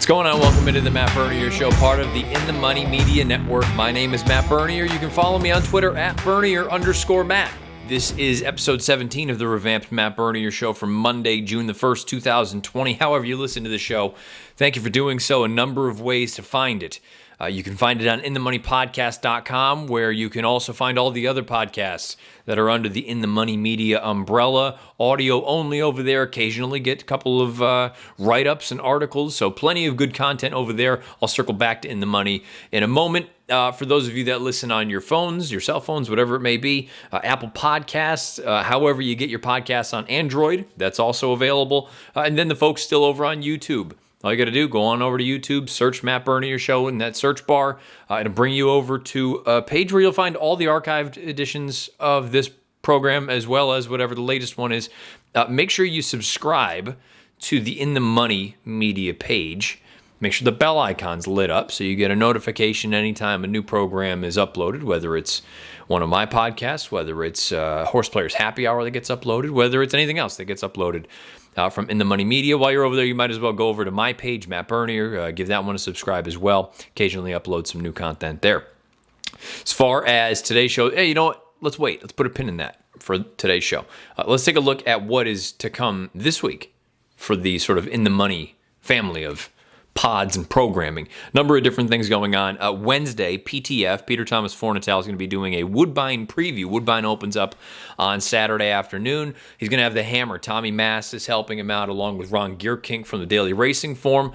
going on? Welcome into the Matt Bernier Show, part of the In the Money Media Network. My name is Matt Bernier. You can follow me on Twitter at Bernier_Matt. This is episode 17 of the revamped Matt Bernier Show from Monday, June the 1st, 2020. However you listen to the show, thank you for doing so. A number of ways to find it. You can find it on inthemoneypodcast.com, where you can also find all the other podcasts that are under the In the Money Media umbrella. Audio only over there. Occasionally get a couple of write-ups and articles, so plenty of good content over there. I'll circle back to In the Money in a moment. For those of you that listen on your phones, your cell phones, whatever it may be, Apple Podcasts, however you get your podcasts on Android, that's also available. And then the folks still over on YouTube. All you got to do, go on over to YouTube, search Matt Bernier Show in that search bar. It'll bring you over to a page where you'll find all the archived editions of this program, as well as whatever the latest one is. Make sure you subscribe to the In the Money Media page. Make sure the bell icon's lit up so you get a notification anytime a new program is uploaded, whether it's one of my podcasts, whether it's Horse Players Happy Hour that gets uploaded, whether it's anything else that gets uploaded from In the Money Media. While you're over there, you might as well go over to my page, Matt Bernier, give that one a subscribe as well. Occasionally upload some new content there. As far as today's show, hey, you know what? Let's wait. Let's put a pin in that for today's show. Let's take a look at what is to come this week for the sort of In the Money family of pods and programming. Number of different things going on. Wednesday, PTF, Peter Thomas Fornatel, is going to be doing a Woodbine preview. Woodbine opens up on Saturday afternoon. He's going to have the Hammer. Tommy Mass is helping him out, along with Ron Gierkink from the Daily Racing Form.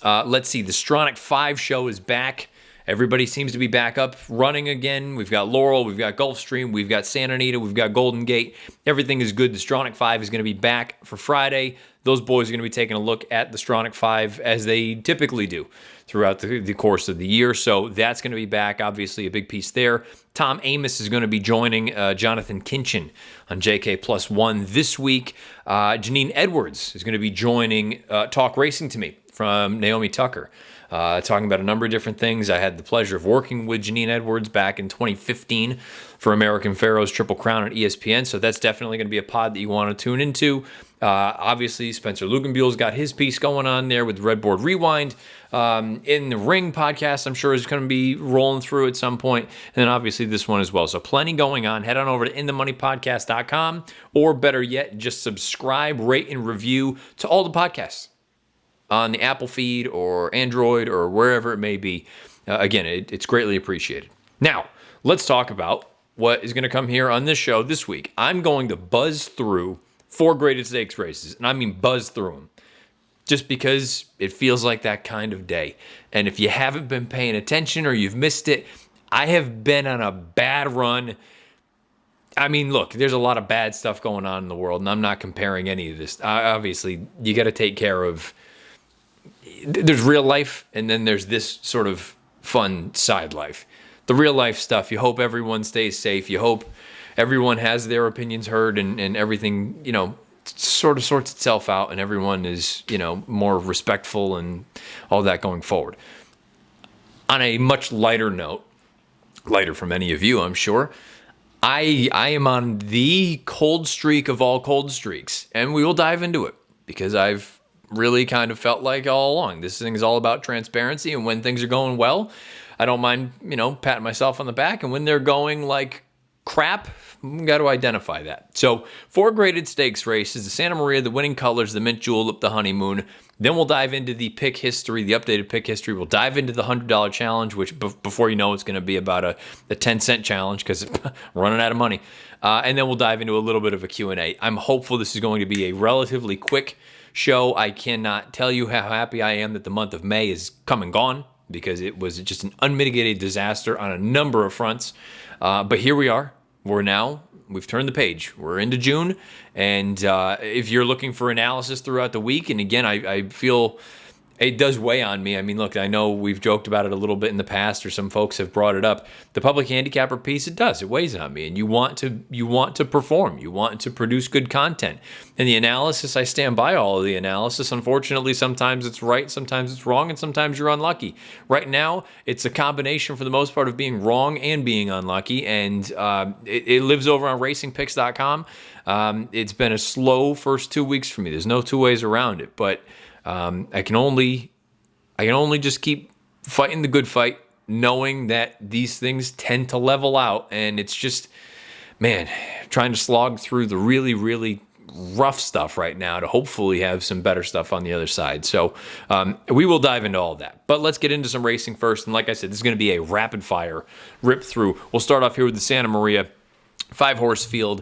Let's see, the Stronach 5 show is back. Everybody seems to be back up running again. We've got Laurel, we've got Gulfstream, we've got Santa Anita, we've got Golden Gate. Everything is good. The Stronach 5 is going to be back for Friday. Those boys are going to be taking a look at the Stronach 5 as they typically do throughout the course of the year. So that's going to be back. Obviously, a big piece there. Tom Amos is going to be joining Jonathan Kinchin on JK Plus One this week. Janine Edwards is going to be joining Talk Racing to Me from Naomi Tucker. Talking about a number of different things. I had the pleasure of working with Janine Edwards back in 2015 for American Pharaoh's Triple Crown at ESPN, so that's definitely going to be a pod that you want to tune into. Obviously, Spencer Lugenbuehl's got his piece going on there with Redboard Rewind. In the Ring podcast, I'm sure is going to be rolling through at some point. And then obviously this one as well. So plenty going on. Head on over to inthemoneypodcast.com, or better yet, just subscribe, rate, and review to all the podcasts on the Apple feed or Android or wherever it may be. Again, it's greatly appreciated. Now, let's talk about what is going to come here on this show this week. I'm going to buzz through 4 graded stakes races, and I mean buzz through them, just because it feels like that kind of day. And if you haven't been paying attention or you've missed it, I have been on a bad run. I mean, look, there's a lot of bad stuff going on in the world, and I'm not comparing any of this. Obviously, you got to take care of... There's real life, and then there's this sort of fun side life. The real life stuff, you hope everyone stays safe. You hope everyone has their opinions heard, and everything, sort of sorts itself out, and everyone is, more respectful and all that going forward. On a much lighter note, lighter for many of you, I'm sure, I am on the cold streak of all cold streaks, and we will dive into it, because I've really kind of felt like all along this thing is all about transparency, and when things are going well, I don't mind, patting myself on the back, and when they're going like crap, we got to identify that. So 4 graded stakes races: the Santa Maria, the Winning Colors, the Mint Julep, the Honeymoon. Then we'll dive into the pick history, the updated pick history. We'll dive into the $100 challenge, which before you know, it's going to be about a 10-cent challenge because running out of money. And then we'll dive into a little bit of a Q&A. I'm hopeful this is going to be a relatively quick show. I cannot tell you how happy I am that the month of May is come and gone, because it was just an unmitigated disaster on a number of fronts. But here we are. We've turned the page. We're into June. And if you're looking for analysis throughout the week, and again, I feel it does weigh on me. I mean, look, I know we've joked about it a little bit in the past, or some folks have brought it up. The public handicapper piece, it weighs on me, and you want to perform, you want to produce good content. And the analysis, I stand by all of the analysis. Unfortunately, sometimes it's right, sometimes it's wrong, and sometimes you're unlucky. Right now, it's a combination for the most part of being wrong and being unlucky, and it lives over on racingpicks.com. It's been a slow first 2 weeks for me. There's no two ways around it, but I can only I can only just keep fighting the good fight, knowing that these things tend to level out. And it's just, man, trying to slog through the really, really rough stuff right now to hopefully have some better stuff on the other side. So we will dive into all of that. But let's get into some racing first. And like I said, this is going to be a rapid fire rip through. We'll start off here with the Santa Maria 5-horse field.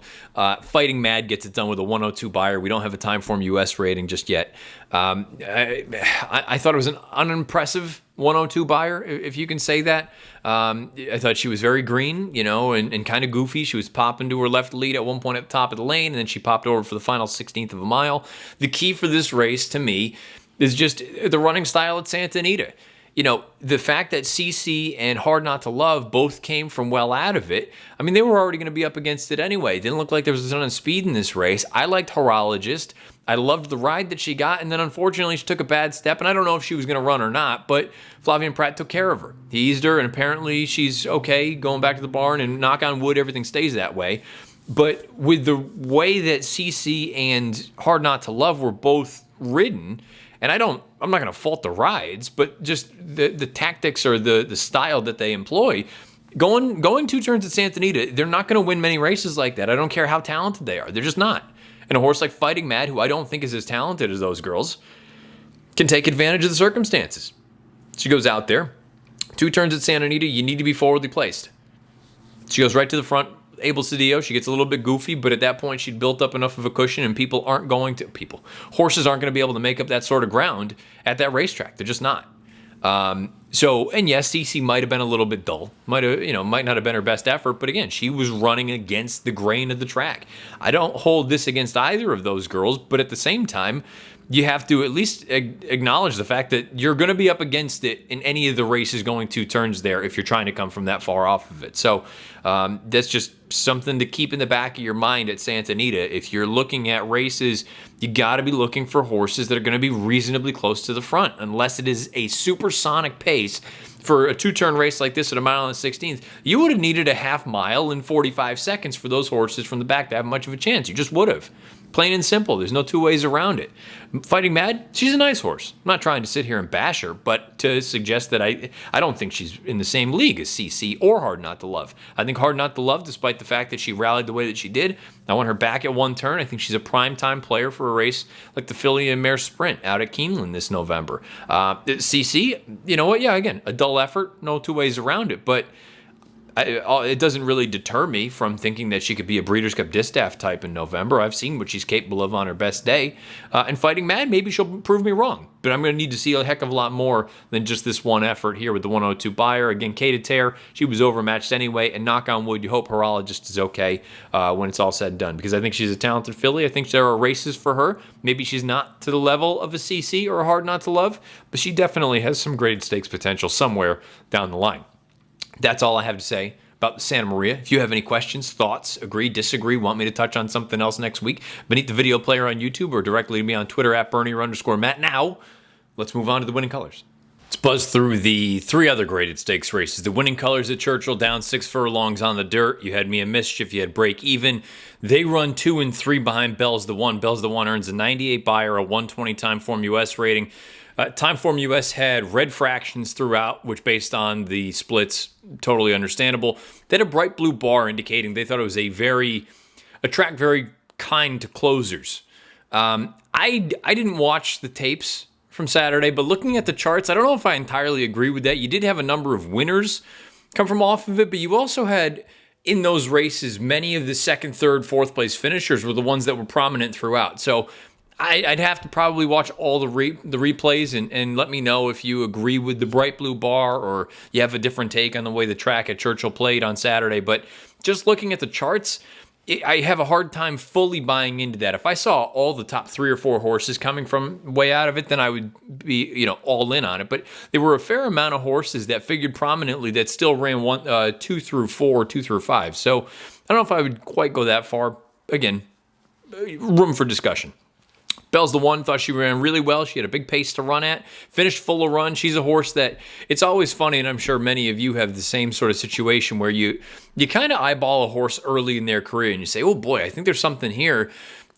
Fighting Mad gets it done with a 102 buyer. We don't have a Timeform US rating just yet. I thought it was an unimpressive 102 buyer, if you can say that. I thought she was very green, and kind of goofy. She was popping to her left lead at one point at the top of the lane, and then she popped over for the final 16th of a mile. The key for this race, to me, is just the running style at Santa Anita. The fact that CC and Hard Not to Love both came from well out of it, I mean, they were already going to be up against it anyway. It didn't look like there was a ton of speed in this race. I liked Horologist. I loved the ride that she got, and then unfortunately she took a bad step, and I don't know if she was going to run or not, but Flavien Prat took care of her. He eased her, and apparently she's okay going back to the barn, and knock on wood, everything stays that way. But with the way that CC and Hard Not to Love were both ridden, and I'm not going to fault the rides, but just the tactics or the style that they employ, going 2 turns at Santa Anita, they're not going to win many races like that. I don't care how talented they are. They're just not. And a horse like Fighting Mad, who I don't think is as talented as those girls, can take advantage of the circumstances. She goes out there, 2 turns at Santa Anita, you need to be forwardly placed. She goes right to the front. Abel Cedillo, she gets a little bit goofy, but at that point she'd built up enough of a cushion, and horses aren't going to be able to make up that sort of ground at that racetrack. They're just not. And yes, CC might have been a little bit dull, might not have been her best effort, but again, she was running against the grain of the track. I don't hold this against either of those girls, but at the same time, you have to at least acknowledge the fact that you're going to be up against it in any of the races going 2 turns there if you're trying to come from that far off of it. So that's just something to keep in the back of your mind at Santa Anita. If you're looking at races, you got to be looking for horses that are going to be reasonably close to the front, unless it is a supersonic pace. For a 2-turn race like this at 1.16 miles, you would have needed a half mile in 45 seconds for those horses from the back to have much of a chance. You just would have. Plain and simple. There's no two ways around it. Fighting Mad, she's a nice horse. I'm not trying to sit here and bash her, but to suggest that I don't think she's in the same league as CC or Hard Not to Love. I think Hard Not to Love, despite the fact that she rallied the way that she did, I want her back at 1 turn. I think she's a prime-time player for a race like the Filly and Mare Sprint out at Keeneland this November. CC, you know what? Yeah, again, a dull effort. No two ways around it, but it doesn't really deter me from thinking that she could be a Breeders' Cup Distaff type in November. I've seen what she's capable of on her best day. And Fighting Mad, maybe she'll prove me wrong. But I'm going to need to see a heck of a lot more than just this one effort here with the 102 buyer. Again, K to Tear, she was overmatched anyway. And knock on wood, you hope Horologist is okay when it's all said and done. Because I think she's a talented filly. I think there are races for her. Maybe she's not to the level of a CC or a Hard Not to Love. But she definitely has some graded stakes potential somewhere down the line. That's all I have to say about the Santa Maria. If you have any questions, thoughts, agree, disagree, want me to touch on something else next week, beneath the video player on YouTube or directly to me on Twitter at Bernier_Matt. Now, let's move on to the winning colors. Let's buzz through the 3 other graded stakes races. The winning colors at Churchill down 6 furlongs on the dirt. You had Me and Mischief. You had Break Even. They run 2 and 3 behind Bell's the One. Bell's the One earns a 98 buyer, a 120 Timeform US rating. Timeform US had red fractions throughout, which based on the splits, totally understandable. They had a bright blue bar indicating they thought it was a track very kind to closers. I didn't watch the tapes from Saturday, but looking at the charts, I don't know if I entirely agree with that. You did have a number of winners come from off of it, but you also had in those races, many of the 2nd, 3rd, 4th place finishers were the ones that were prominent throughout. So I'd have to probably watch all the replays and let me know if you agree with the bright blue bar or you have a different take on the way the track at Churchill played on Saturday. But just looking at the charts, I have a hard time fully buying into that. If I saw all the top 3 or 4 horses coming from way out of it, then I would be, all in on it. But there were a fair amount of horses that figured prominently that still ran 2 through 4, 2 through 5. So I don't know if I would quite go that far. Again, room for discussion. Bell's the One, thought she ran really well. She had a big pace to run at, finished full of run. She's a horse that, it's always funny, and I'm sure many of you have the same sort of situation where you kind of eyeball a horse early in their career and you say, oh boy, I think there's something here.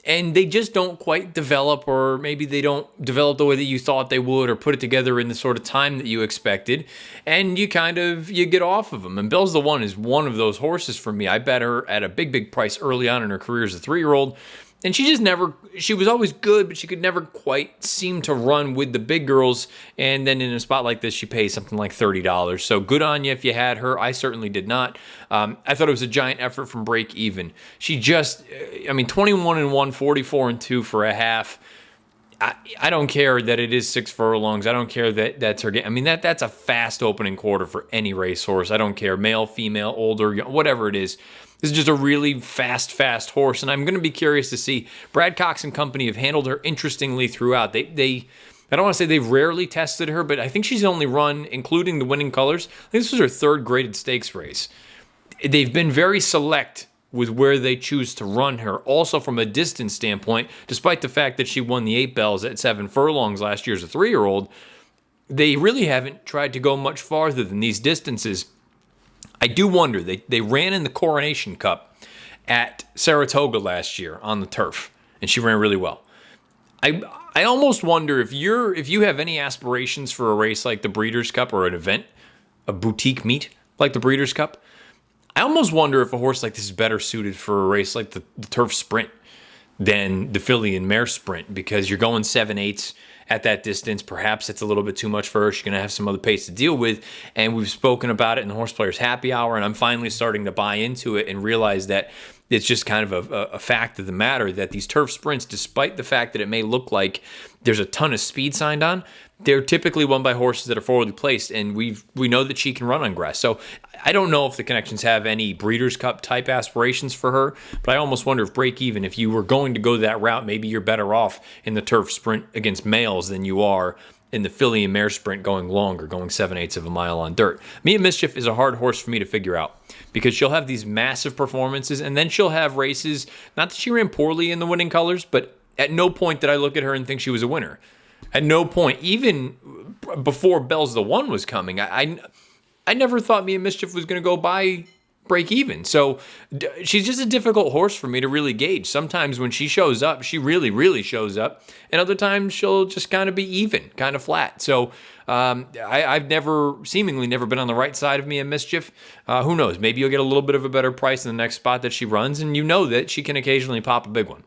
and they just don't quite develop, or maybe they don't develop the way that you thought they would, or put it together in the sort of time that you expected, and you get off of them. And Belle's the One is one of those horses for me. I bet her at a big price early on in her career as a 3-year-old, and she was always good, but she could never quite seem to run with the big girls. And then in a spot like this, she pays something like $30. So good on you if you had her. I certainly did not. I thought it was a giant effort from break even. She 21-1, 44-2 for a half. I don't care that it is 6 furlongs. I don't care that that's her game. I mean, that's a fast opening quarter for any racehorse. I don't care, male, female, older, whatever it is. This is just a really fast horse, and I'm going to be curious to see. Brad Cox and company have handled her interestingly throughout. I don't want to say they've rarely tested her, but I think she's only run, including the winning colors, I think this was her 3rd graded stakes race. They've been very select with where they choose to run her. Also from a distance standpoint, despite the fact that she won the 8 bells at 7 furlongs last year as a 3-year-old, they really haven't tried to go much farther than these distances. I do wonder, they ran in the Coronation Cup at Saratoga last year on the turf, and she ran really well. I almost wonder if you have any aspirations for a race like the Breeders' Cup, or an event, a boutique meet like the Breeders' Cup. I almost wonder if a horse like this is better suited for a race like the turf sprint than the filly and mare sprint, because you're going 7/8 at that distance. Perhaps it's a little bit too much for her. She's going to have some other pace to deal with, and we've spoken about it in the Horse Players Happy Hour, and I'm finally starting to buy into it and realize that it's just kind of a fact of the matter that these turf sprints, despite the fact that it may look like there's a ton of speed signed on, they're typically won by horses that are forwardly placed, and we know that she can run on grass. So I don't know if the Connections have any Breeders' Cup type aspirations for her, but I almost wonder if break even, if you were going to go that route, maybe you're better off in the turf sprint against males than you are in the filly and mare sprint going longer, going 7/8 of a mile on dirt. Mia Mischief is a hard horse for me to figure out, because she'll have these massive performances, and then she'll have races, not that she ran poorly in the winning colors, but at no point did I look at her and think she was a winner. At no point, even before Belle's the One was coming, I never thought Mia Mischief was going to go by break even. So she's just a difficult horse for me to really gauge. Sometimes when she shows up, she really shows up, and other times she'll just kind of be even, kind of flat. So I've seemingly never been on the right side of Mia Mischief. Who knows? Maybe you'll get a little bit of a better price in the next spot that she runs, and you know that she can occasionally pop a big one.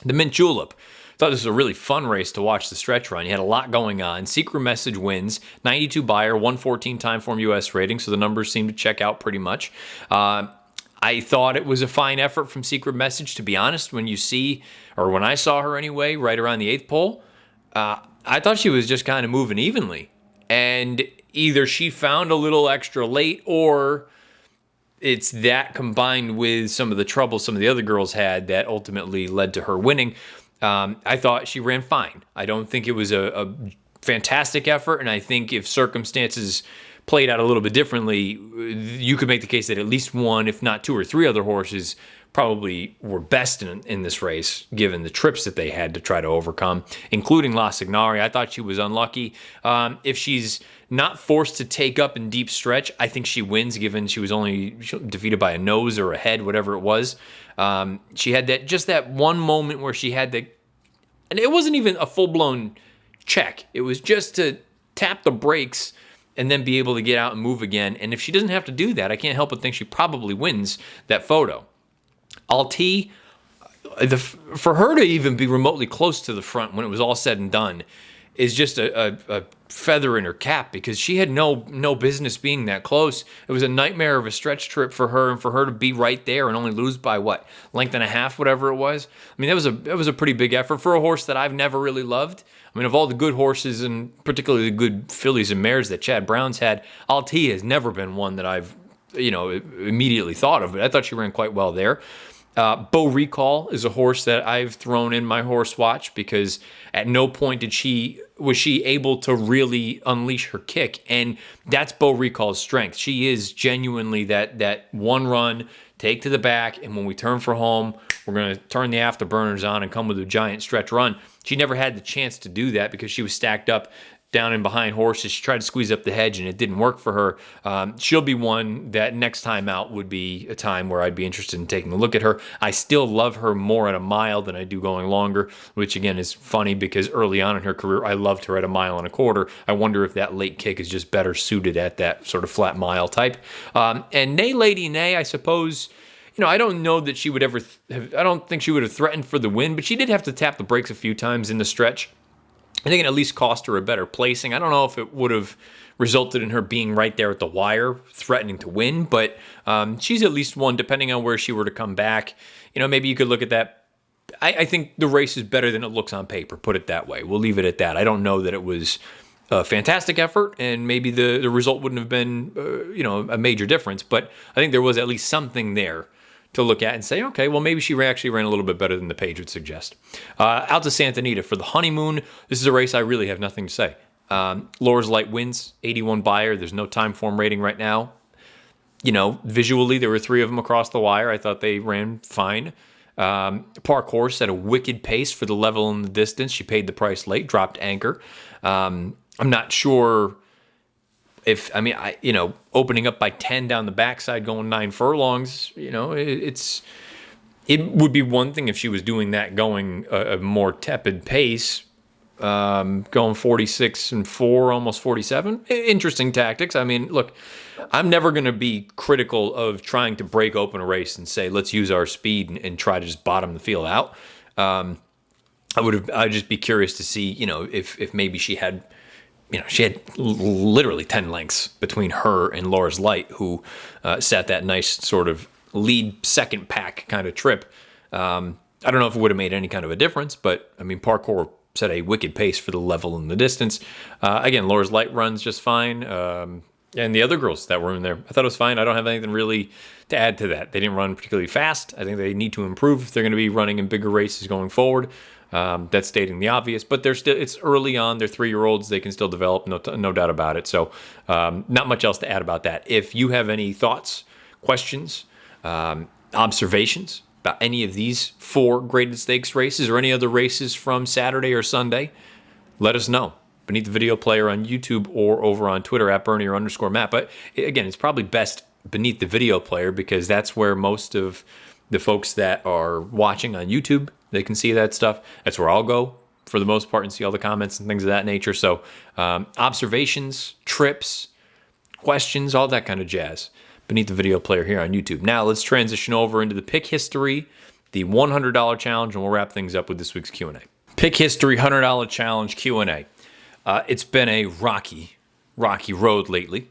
The Mint Julep. Thought this was a really fun race to watch the stretch run. You had a lot going on. Secret Message wins, 92 buyer, 114 time form U.S. rating, so the numbers seem to check out pretty much. I thought it was a fine effort from Secret Message, to be honest. When I saw her anyway, right around the 8th pole, I thought she was just kind of moving evenly. And either she found a little extra late, or it's that combined with some of the trouble some of the other girls had that ultimately led to her winning. I thought she ran fine. I don't think it was a fantastic effort, and I think if circumstances played out a little bit differently, you could make the case that at least one, if not 2 or 3 other horses probably were best in this race, given the trips that they had to try to overcome, including La Signari. I thought she was unlucky. If she's not forced to take up in deep stretch, I think she wins, given she was only defeated by a nose or a head, whatever it was. She had that one moment where she had and it wasn't even a full-blown check. It was just to tap the brakes and then be able to get out and move again. And if she doesn't have to do that, I can't help but think she probably wins that photo. Alti, for her to even be remotely close to the front when it was all said and done is just a feather in her cap, because she had no business being that close. It was a nightmare of a stretch trip for her, and for her to be right there and only lose by length and a half, whatever it was. I mean, that was a pretty big effort for a horse that I've never really loved. I mean, of all the good horses, and particularly the good fillies and mares that Chad Brown's had, Alti has never been one that I've immediately thought of, but I thought she ran quite well there. Beau Recall is a horse that I've thrown in my horse watch, because at no point was she able to really unleash her kick, and that's Beau Recall's strength. She is genuinely that one run, take to the back, and when we turn for home, we're going to turn the afterburners on and come with a giant stretch run. She never had the chance to do that because she was stacked up down and behind horses. She tried to squeeze up the hedge, and it didn't work for her. She'll be one that next time out would be a time where I'd be interested in taking a look at her. I still love her more at a mile than I do going longer, which again is funny because early on in her career, I loved her at a mile and a quarter. I wonder if that late kick is just better suited at that sort of flat mile type. And Nay Lady Nay, I suppose, I don't know that she would ever, I don't think she would have threatened for the win, but she did have to tap the brakes a few times in the stretch. I think it at least cost her a better placing. I don't know if it would have resulted in her being right there at the wire, threatening to win, but she's at least one, depending on where she were to come back. Maybe you could look at that. I think the race is better than it looks on paper, put it that way. We'll leave it at that. I don't know that it was a fantastic effort, and maybe the result wouldn't have been, a major difference, but I think there was at least something there to look at and say, okay, well, maybe she actually ran a little bit better than the page would suggest. Out to Santa Anita for the Honeymoon. This is a race I really have nothing to say. Laura's Light wins, 81 buyer. There's no time form rating right now. Visually, there were 3 of them across the wire. I thought they ran fine. Park Horse at a wicked pace for the level in the distance. She paid the price late, dropped anchor. I'm not sure if, opening up by 10 down the backside, going 9 furlongs, it would be one thing if she was doing that going a more tepid pace, going 46 and 4, almost 47. Interesting tactics. Look, I'm never going to be critical of trying to break open a race and say, let's use our speed and try to just bottom the field out. I'd just be curious to see, if maybe she had literally 10 lengths between her and Laura's Light, who sat that nice sort of lead second pack kind of trip. I don't know if it would have made any kind of a difference, but Park Horse set a wicked pace for the level and the distance. Again, Laura's Light runs just fine. And the other girls that were in there, I thought it was fine. I don't have anything really to add to that. They didn't run particularly fast. I think they need to improve if they're going to be running in bigger races going forward. That's stating the obvious, but it's early on. They're 3-year-olds. They can still develop, no doubt about it. So not much else to add about that. If you have any thoughts, questions, observations about any of these 4 graded stakes races or any other races from Saturday or Sunday, let us know beneath the video player on YouTube or over on Twitter at Bernier_Matt. But again, it's probably best beneath the video player because that's where most of the folks that are watching on YouTube, they can see that stuff. That's where I'll go for the most part and see all the comments and things of that nature. So observations, trips, questions, all that kind of jazz beneath the video player here on YouTube. Now let's transition over into the pick history, the $100 challenge, and we'll wrap things up with this week's Q&A. Pick history $100 challenge Q&A. It's been a rocky road lately.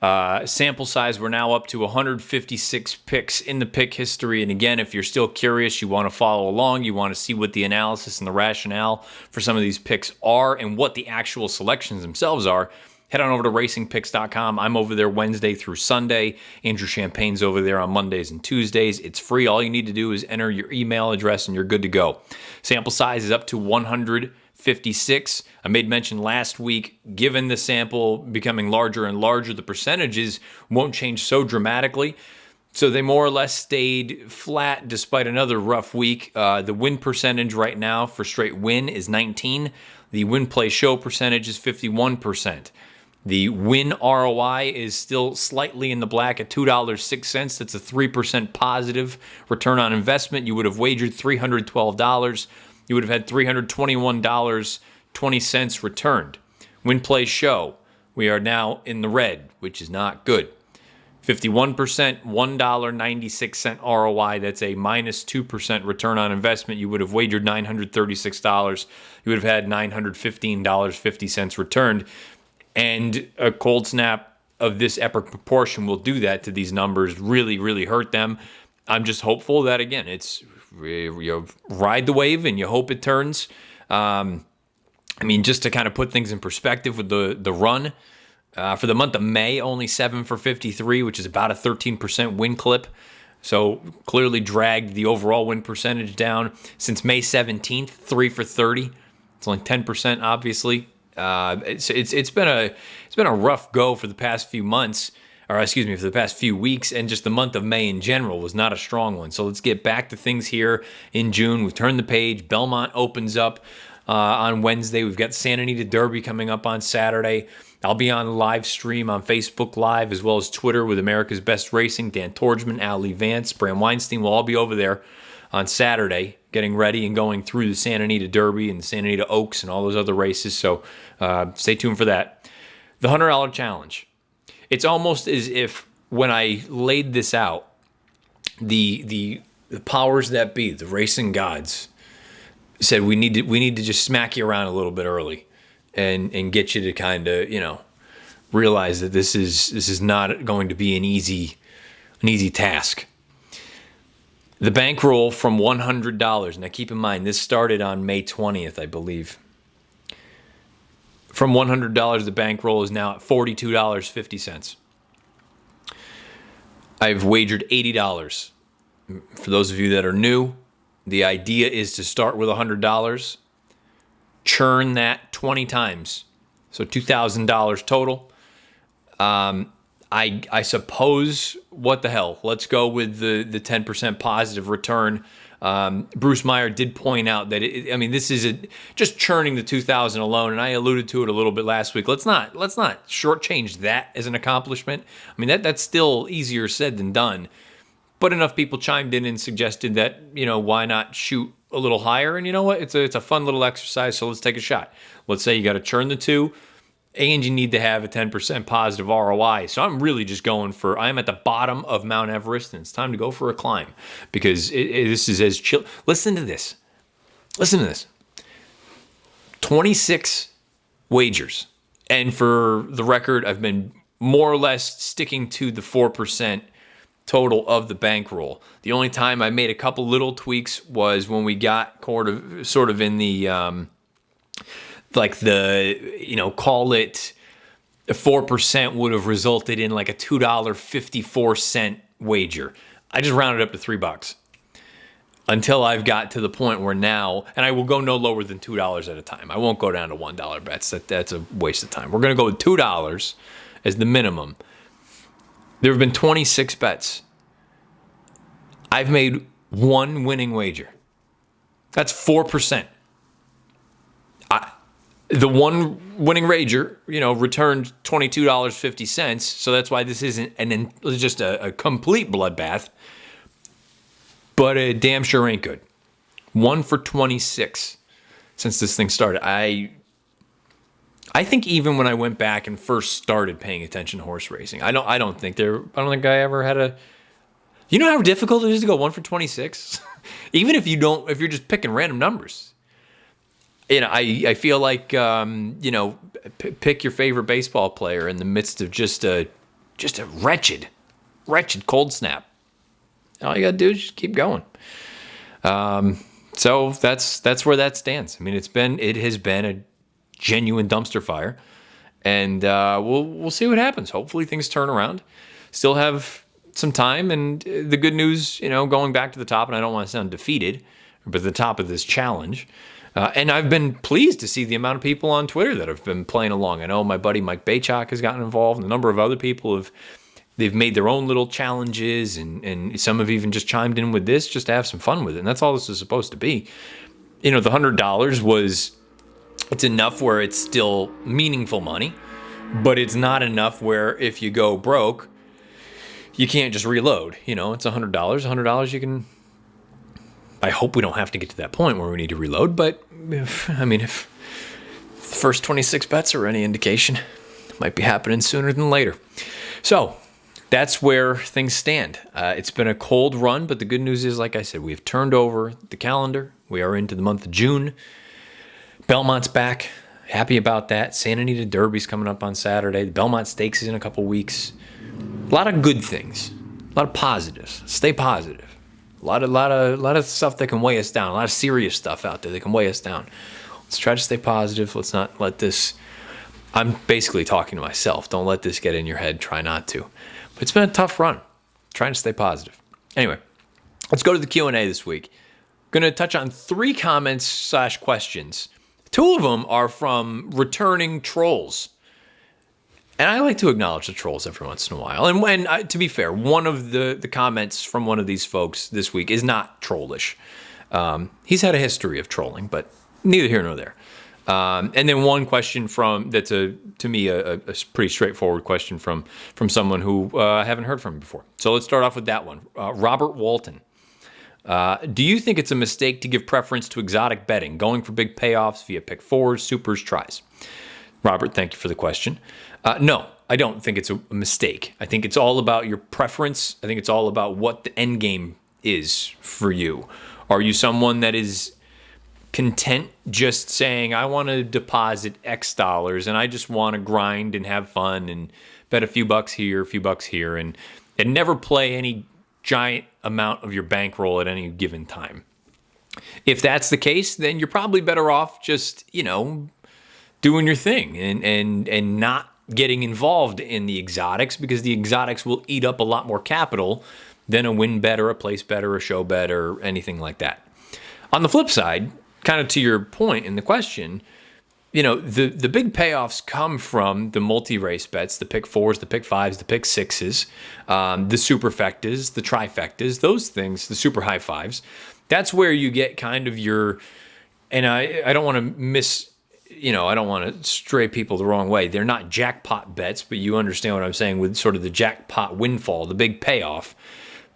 Sample size, we're now up to 156 picks in the pick history. And again, if you're still curious, you want to follow along, you want to see what the analysis and the rationale for some of these picks are and what the actual selections themselves are, head on over to racingpicks.com. I'm over there Wednesday through Sunday. Andrew Champagne's over there on Mondays and Tuesdays. It's free. All you need to do is enter your email address and you're good to go. Sample size is up to 156. I made mention last week, given the sample becoming larger and larger, the percentages won't change so dramatically. So they more or less stayed flat despite another rough week. The win percentage right now for straight win is 19. The win play show percentage is 51%. The win ROI is still slightly in the black at $2.06. That's a 3% positive return on investment. You would have wagered $312. You would have had $321.20 returned. Win play show, we are now in the red, which is not good. 51%, $1.96 ROI. That's a minus 2% return on investment. You would have wagered $936. You would have had $915.50 returned. And a cold snap of this epic proportion will do that to these numbers, really, really hurt them. I'm just hopeful that, again, it's you ride the wave and you hope it turns. Just to kind of put things in perspective with the run, for the month of May, only 7 for 53, which is about a 13% win clip. So clearly dragged the overall win percentage down. Since May 17th, 3 for 30. It's only 10%, obviously. It's been a rough go for the past few months, for the past few weeks, and just the month of May in general was not a strong one. So let's get back to things here in June. We've turned the page. Belmont opens up on Wednesday. We've got Santa Anita Derby coming up on Saturday. I'll be on live stream on Facebook Live as well as Twitter with America's Best Racing. Dan Torgman, Ali Vance, Bram Weinstein will all be over there on Saturday getting ready and going through the Santa Anita Derby and the Santa Anita Oaks and all those other races. So stay tuned for that. The $100 challenge. It's almost as if when I laid this out, the powers that be, the racing gods, said we need to just smack you around a little bit early and get you to kind of, realize that this is not going to be an easy task. The bankroll from $100. Now keep in mind, this started on May 20th, I believe. From $100, the bankroll is now at $42.50. I've wagered $80. For those of you that are new, the idea is to start with $100, churn that 20 times, so $2,000 total. I suppose, what the hell? Let's go with the 10% positive return. Bruce Meyer did point out that this is just churning the 2,000 alone, and I alluded to it a little bit last week. Let's not shortchange that as an accomplishment. That's still easier said than done. But enough people chimed in and suggested that, why not shoot a little higher? And you know what? It's a fun little exercise, so let's take a shot. Let's say you got to churn the two, and you need to have a 10% positive ROI. So I'm really just going I'm at the bottom of Mount Everest, and it's time to go for a climb because this is as chill. Listen to this. 26 wagers. And for the record, I've been more or less sticking to the 4% total of the bankroll. The only time I made a couple little tweaks was when we got sort of in the call it 4% would have resulted in like a $2.54 wager. I just rounded up to $3 until I've got to the point where now, and I will go no lower than $2 at a time. I won't go down to $1 bets. That's a waste of time. We're going to go with $2 as the minimum. There have been 26 bets. I've made one winning wager. That's 4%. The one winning wager, returned $22.50. So that's why this isn't just a complete bloodbath. But it damn sure ain't good. 1 for 26 since this thing started. I think even when I went back and first started paying attention to horse racing, I don't think I ever had a. You know how difficult it is to go 1 for 26, even if you're just picking random numbers. I feel like pick your favorite baseball player in the midst of just a wretched cold snap. All you gotta do is just keep going. So that's where that stands. It has been a genuine dumpster fire, and we'll see what happens. Hopefully things turn around. Still have some time, and the good news, going back to the top, and I don't want to sound defeated, but the top of this challenge. And I've been pleased to see the amount of people on Twitter that have been playing along. I know my buddy Mike Baychak has gotten involved, and a number of other people they've made their own little challenges, and some have even just chimed in with this just to have some fun with it. And that's all this is supposed to be. The $100 it's enough where it's still meaningful money, but it's not enough where if you go broke, you can't just reload. It's $100. $100 you can. I hope we don't have to get to that point where we need to reload, but if the first 26 bets are any indication, it might be happening sooner than later. So that's where things stand. It's been a cold run, but the good news is, like I said, we've turned over the calendar. We are into the month of June. Belmont's back. Happy about that. Santa Anita Derby's coming up on Saturday. The Belmont Stakes is in a couple weeks. A lot of good things. A lot of positives. Stay positive. A lot of stuff that can weigh us down. A lot of serious stuff out there that can weigh us down. Let's try to stay positive. Let's not let this. I'm basically talking to myself. Don't let this get in your head. Try not to. But it's been a tough run. Trying to stay positive. Anyway, let's go to the Q&A this week. Going to touch on 3 comments / questions. 2 of them are from returning trolls. And I like to acknowledge the trolls every once in a while. And to be fair, one of the comments from one of these folks this week is not trollish. He's had a history of trolling, but neither here nor there. And then one question that's to me a pretty straightforward question from someone who I haven't heard from before. So let's start off with that one. Robert Walton. Do you think it's a mistake to give preference to exotic betting, going for big payoffs via pick fours, supers, tries? Robert, thank you for the question. No, I don't think it's a mistake. I think it's all about your preference. I think it's all about what the end game is for you. Are you someone that is content just saying, I want to deposit X dollars and I just want to grind and have fun and bet a few bucks here, and never play any giant amount of your bankroll at any given time? If that's the case, then you're probably better off just, doing your thing and not getting involved in the exotics, because the exotics will eat up a lot more capital than a win bet or a place bet or a show bet or anything like that. On the flip side, kind of to your point in the question, the big payoffs come from the multi-race bets, the pick fours, the pick fives, the pick sixes, the superfectas, the trifectas, those things, the super high fives. That's where you get kind of your, and I don't want to I don't want to stray people the wrong way. They're not jackpot bets, but you understand what I'm saying with sort of the jackpot windfall, the big payoff.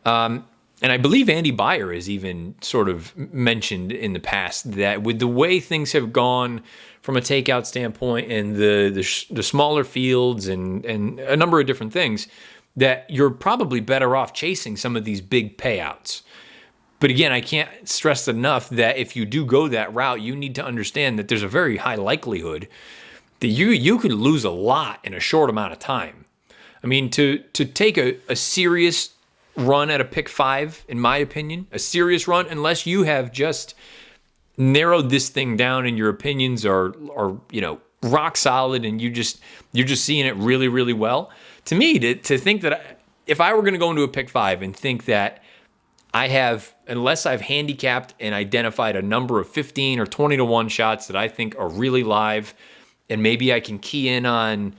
And I believe Andy Beyer has even sort of mentioned in the past that with the way things have gone from a takeout standpoint and the smaller fields and a number of different things, that you're probably better off chasing some of these big payouts. But again, I can't stress enough that if you do go that route, you need to understand that there's a very high likelihood that you could lose a lot in a short amount of time. I mean, to take a serious run at a pick five, in my opinion, a serious run, unless you have just narrowed this thing down and your opinions are rock solid and you're just seeing it really, really well. To me, to think that if I were going to go into a pick five and think that I have, unless I've handicapped and identified a number of 15 or 20 to 1 shots that I think are really live, and maybe I can key in on,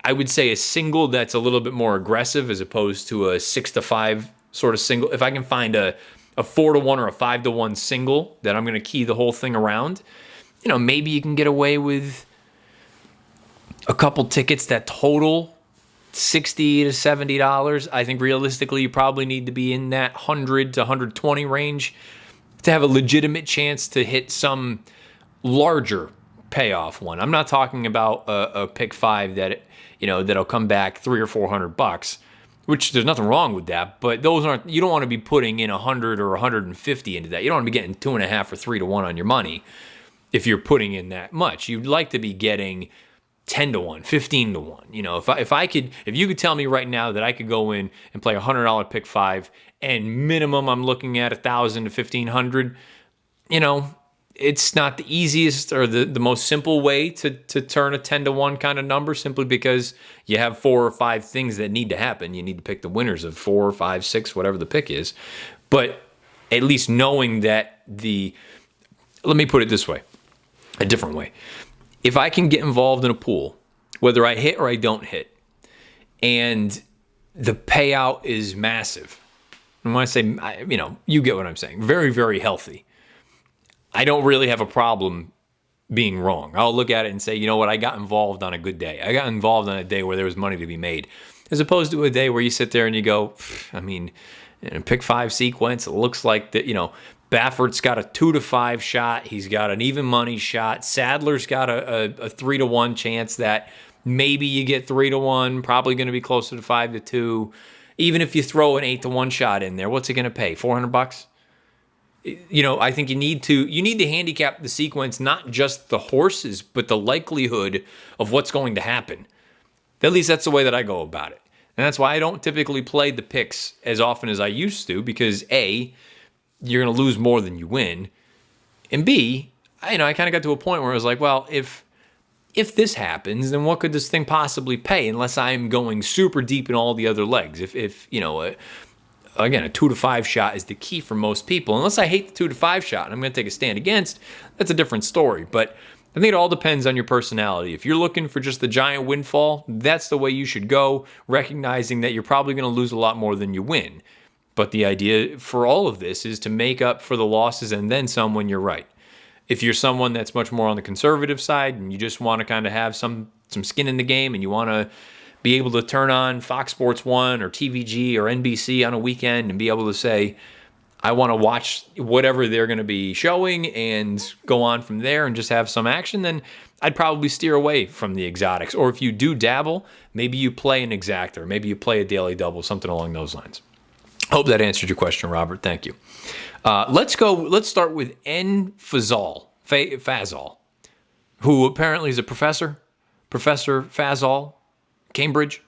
I would say a single that's a little bit more aggressive as opposed to a 6-5 sort of single. If I can find a 4-1 or a 5-1 single that I'm going to key the whole thing around, maybe you can get away with a couple tickets that total $60 to $70. I think realistically you probably need to be in that 100 to 120 range to have a legitimate chance to hit some larger payoff one. I'm not talking about a pick five that that'll come back $300 or $400, which there's nothing wrong with that. But those aren't. You don't want to be putting in 100 or 150 into that. You don't want to be getting 2.5 or 3 to 1 on your money if you're putting in that much. You'd like to be getting 10 to 1, 15 to 1. If you could tell me right now that I could go in and play $100 pick five and minimum I'm looking at $1,000 to $1,500, it's not the easiest or the most simple way to turn a 10 to 1 kind of number, simply because you have 4 or 5 things that need to happen. You need to pick the winners of 4, 5, 6, whatever the pick is. But at least knowing that let me put it this way, a different way. If I can get involved in a pool, whether I hit or I don't hit, and the payout is massive, and when I say, you get what I'm saying, very, very healthy, I don't really have a problem being wrong. I'll look at it and say, you know what, I got involved on a good day. I got involved on a day where there was money to be made, as opposed to a day where you sit there and you go, in a pick five sequence, it looks like that, Baffert's got a 2 to 5 shot. He's got an even money shot. Sadler's got a 3 to 1 chance that maybe you get 3 to 1, probably going to be closer to 5 to 2. Even if you throw an 8 to 1 shot in there, what's it going to pay? $400? I think you need to handicap the sequence, not just the horses, but the likelihood of what's going to happen. At least that's the way that I go about it. And that's why I don't typically play the picks as often as I used to, because A, you're going to lose more than you win. And B, I kind of got to a point where I was like, well, if this happens, then what could this thing possibly pay unless I'm going super deep in all the other legs? Again, a 2 to 5 shot is the key for most people. Unless I hate the 2 to 5 shot and I'm going to take a stand against, that's a different story. But I think it all depends on your personality. If you're looking for just the giant windfall, that's the way you should go, recognizing that you're probably going to lose a lot more than you win. But the idea for all of this is to make up for the losses and then some when you're right. If you're someone that's much more on the conservative side and you just want to kind of have some skin in the game and you want to be able to turn on Fox Sports 1 or TVG or NBC on a weekend and be able to say, I want to watch whatever they're going to be showing and go on from there and just have some action, then I'd probably steer away from the exotics. Or if you do dabble, maybe you play an exacta, or maybe you play a daily double, something along those lines. Hope that answered your question, Robert. Thank you. Let's start with N. Fazal, who apparently is a professor. Professor Fazal, Cambridge.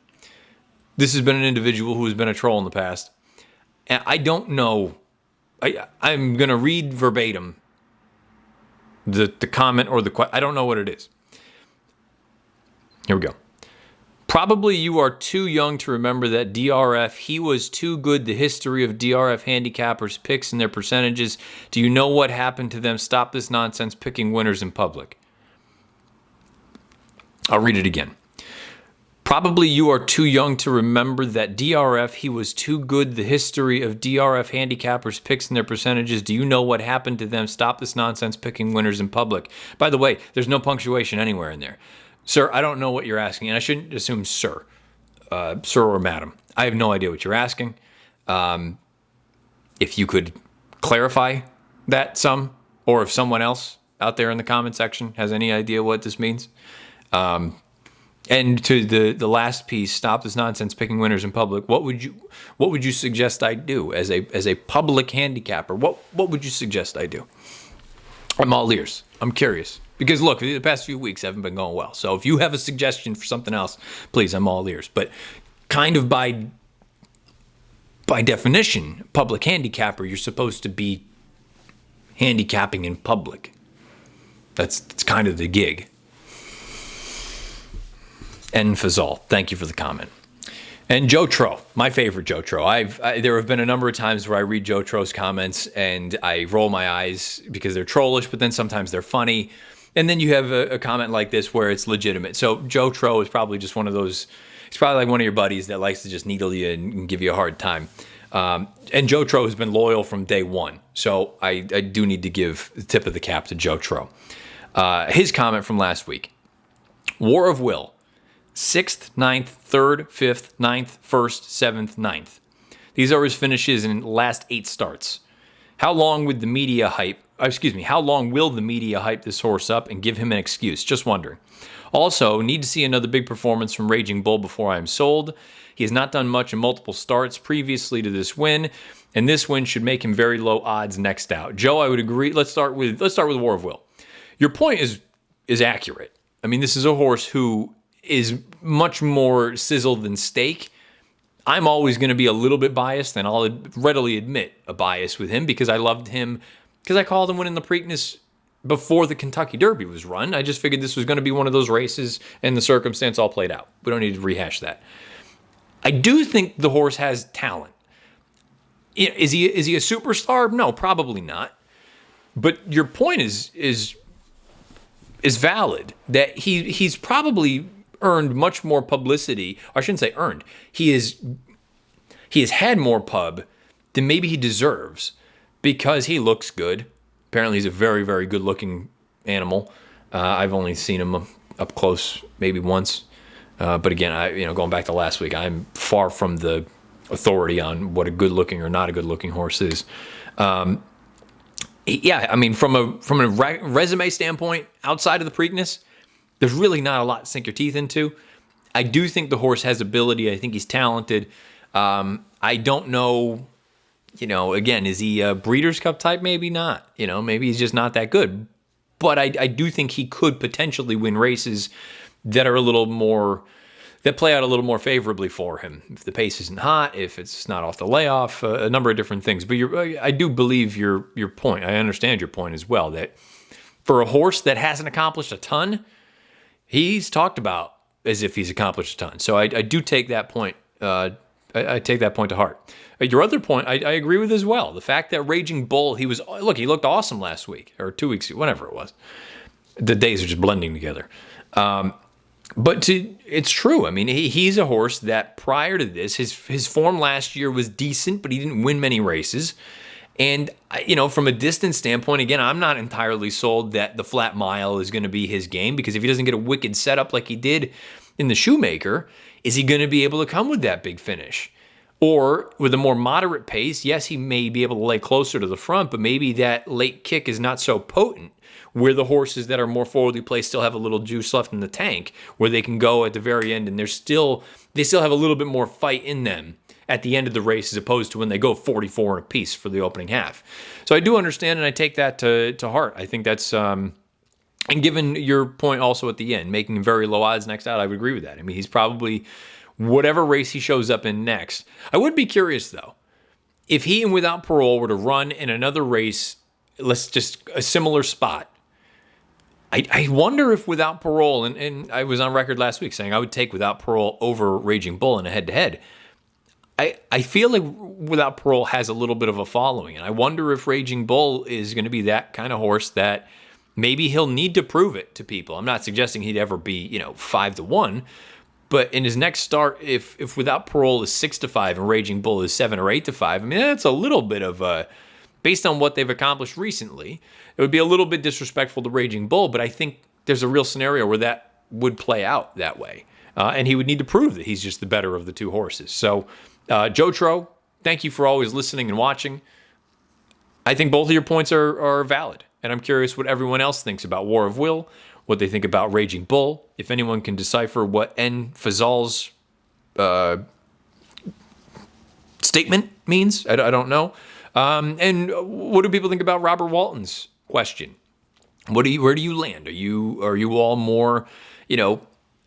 This has been an individual who has been a troll in the past. And I don't know. I'm going to read verbatim the comment or the question. I don't know what it is. Here we go. Probably you are too young to remember that DRF, he was too good. The history of DRF handicappers, picks and their percentages. Do you know what happened to them? Stop this nonsense picking winners in public. I'll read it again. Probably you are too young to remember that DRF, he was too good. The history of DRF handicappers, picks and their percentages. Do you know what happened to them? Stop this nonsense picking winners in public. By the way, there's no punctuation anywhere in there. Sir, I don't know what you're asking, and I shouldn't assume sir or madam. I have no idea what you're asking. If you could clarify that some, or if someone else out there in the comment section has any idea what this means. And to the last piece, stop this nonsense picking winners in public. What would you suggest I do as a public handicapper? What would you suggest I do? I'm all ears. I'm curious. Because look, the past few weeks haven't been going well. So if you have a suggestion for something else, please, I'm all ears. But kind of by definition, public handicapper, you're supposed to be handicapping in public. That's kind of the gig. N. Fazal, thank you for the comment. And Joe Tro, my favorite Joe Tro. There have been a number of times where I read Joe Tro's comments and I roll my eyes because they're trollish, but then sometimes they're funny. And then you have a comment like this where it's legitimate. So Joe Tro is probably just one of those, he's probably like one of your buddies that likes to just needle you and give you a hard time. And Joe Tro has been loyal from day one. So I do need to give the tip of the cap to Joe Tro. His comment from last week, War of Will. 6th, 9th, 3rd, 5th, 9th, 1st, 7th, 9th. These are his finishes in the last 8 starts. How long will the media hype this horse up and give him an excuse? Just wondering. Also, need to see another big performance from Raging Bull before I am sold. He has not done much in multiple starts previously to this win, and this win should make him very low odds next out. Joe, I would agree. Let's start with War of Will. Your point is accurate. I mean, this is a horse who is much more sizzle than steak. I'm always going to be a little bit biased, and I'll readily admit a bias with him because I loved him, because I called him winning the Preakness before the Kentucky Derby was run. I just figured this was going to be one of those races, and the circumstance all played out. We don't need to rehash that. I do think the horse has talent. Is he a superstar? No, probably not. But your point is valid, that he's probably earned much more publicity. I shouldn't say earned. He has had more pub than maybe he deserves because he looks good. Apparently, he's a very, very good-looking animal. I've only seen him up close maybe once. But again, going back to last week, I'm far from the authority on what a good-looking or not a good-looking horse is. Yeah, I mean, from a resume standpoint, outside of the Preakness, there's really not a lot to sink your teeth into. I do think the horse has ability. I think he's talented. I don't know, again, is he a Breeders' Cup type? Maybe not. Maybe he's just not that good. But I do think he could potentially win races that are that play out a little more favorably for him. If the pace isn't hot, if it's not off the layoff, a number of different things. But I do believe your point. I understand your point as well, that for a horse that hasn't accomplished a ton, he's talked about as if he's accomplished a ton. So I do take that point. I take that point to heart. Your other point, I agree with as well. The fact that Raging Bull, he looked awesome last week or 2 weeks, whenever it was. The days are just blending together. But it's true. I mean, he's a horse that prior to this, his form last year was decent, but he didn't win many races. And, from a distance standpoint, again, I'm not entirely sold that the flat mile is going to be his game, because if he doesn't get a wicked setup like he did in the Shoemaker, is he going to be able to come with that big finish? Or with a more moderate pace, yes, he may be able to lay closer to the front, but maybe that late kick is not so potent, where the horses that are more forwardly placed still have a little juice left in the tank, where they can go at the very end and they still have a little bit more fight in them at the end of the race, as opposed to when they go 44 in a piece for the opening half. So I do understand, and I take that to heart. I think that's, and given your point also at the end, making very low odds next out, I would agree with that. I mean, he's probably, whatever race he shows up in next. I would be curious, though, if he and Without Parole were to run in another race, let's just a similar spot. I wonder if Without Parole, and I was on record last week saying I would take Without Parole over Raging Bull in a head-to-head. I feel like Without Parole has a little bit of a following, and I wonder if Raging Bull is going to be that kind of horse that maybe he'll need to prove it to people. I'm not suggesting he'd ever be, 5-1, but in his next start, if Without Parole is 6-5 and Raging Bull is 7 or 8-5, I mean, that's a little bit of a, based on what they've accomplished recently, it would be a little bit disrespectful to Raging Bull, but I think there's a real scenario where that would play out that way. And he would need to prove that he's just the better of the two horses. So, Joe Tro, thank you for always listening and watching. I think both of your points are valid, and I'm curious what everyone else thinks about War of Will, what they think about Raging Bull, if anyone can decipher what N. Fazal's statement means. I don't know. And what do people think about Robert Walton's question? Where do you land? Are you all more,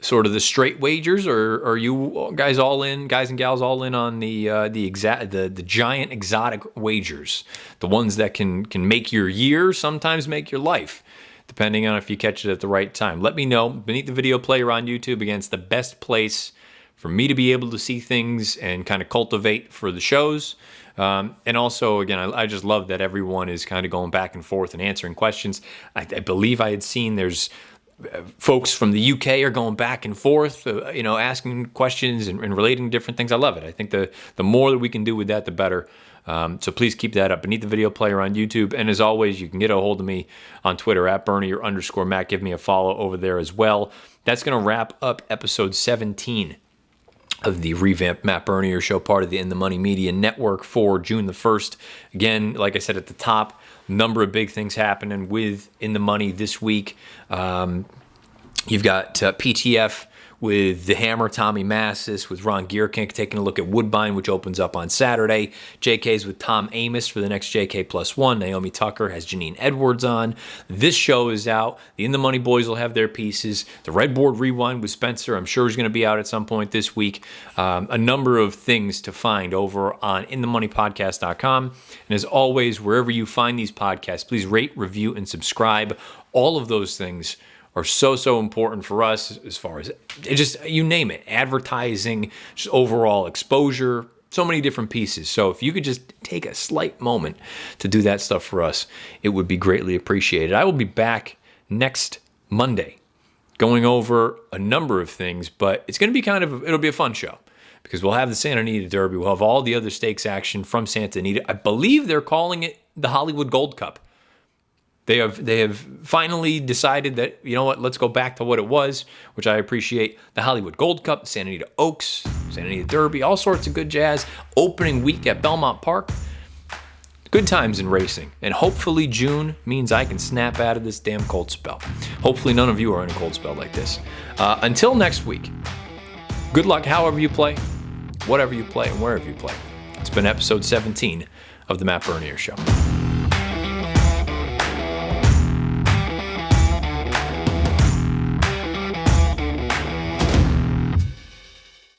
sort of the straight wagers, or are you guys and gals all in on the giant exotic wagers, the ones that can make your year, sometimes make your life, depending on if you catch it at the right time? Let me know beneath the video player on YouTube. Again, it's the best place for me to be able to see things and kind of cultivate for the shows. And also, again, I just love that everyone is kind of going back and forth and answering questions. I believe I had seen there's folks from the UK are going back and forth, asking questions and relating to different things. I love it. I think the more that we can do with that, the better. So please keep that up beneath the video player on YouTube. And as always, you can get a hold of me on Twitter at Bernier_Matt. Give me a follow over there as well. That's going to wrap up episode 17 of the revamped Matt Bernier Show, part of the In the Money Media Network, for June the 1st. Again, like I said at the top, number of big things happening with In the Money this week. You've got PTF with the Hammer, Tommy Massis, with Ron Gierkink taking a look at Woodbine, which opens up on Saturday. JK's with Tom Amos for the next JK+1. Naomi Tucker has Janine Edwards on. This show is out. The In the Money boys will have their pieces. The Red Board Rewind with Spencer, I'm sure, is going to be out at some point this week. A number of things to find over on inthemoneypodcast.com. And as always, wherever you find these podcasts, please rate, review, and subscribe. All of those things are so important for us, as far as just, you name it, advertising, just overall exposure, so many different pieces. So if you could just take a slight moment to do that stuff for us, it would be greatly appreciated. I will be back next Monday going over a number of things, but it's going to be it'll be a fun show, because we'll have the Santa Anita Derby. We'll have all the other stakes action from Santa Anita. I believe they're calling it the Hollywood Gold Cup. They have finally decided that, you know what, let's go back to what it was, which I appreciate. The Hollywood Gold Cup, Santa Anita Oaks, Santa Anita Derby, all sorts of good jazz. Opening week at Belmont Park. Good times in racing. And hopefully June means I can snap out of this damn cold spell. Hopefully none of you are in a cold spell like this. Until next week, good luck however you play, whatever you play, and wherever you play. It's been episode 17 of the Matt Bernier Show.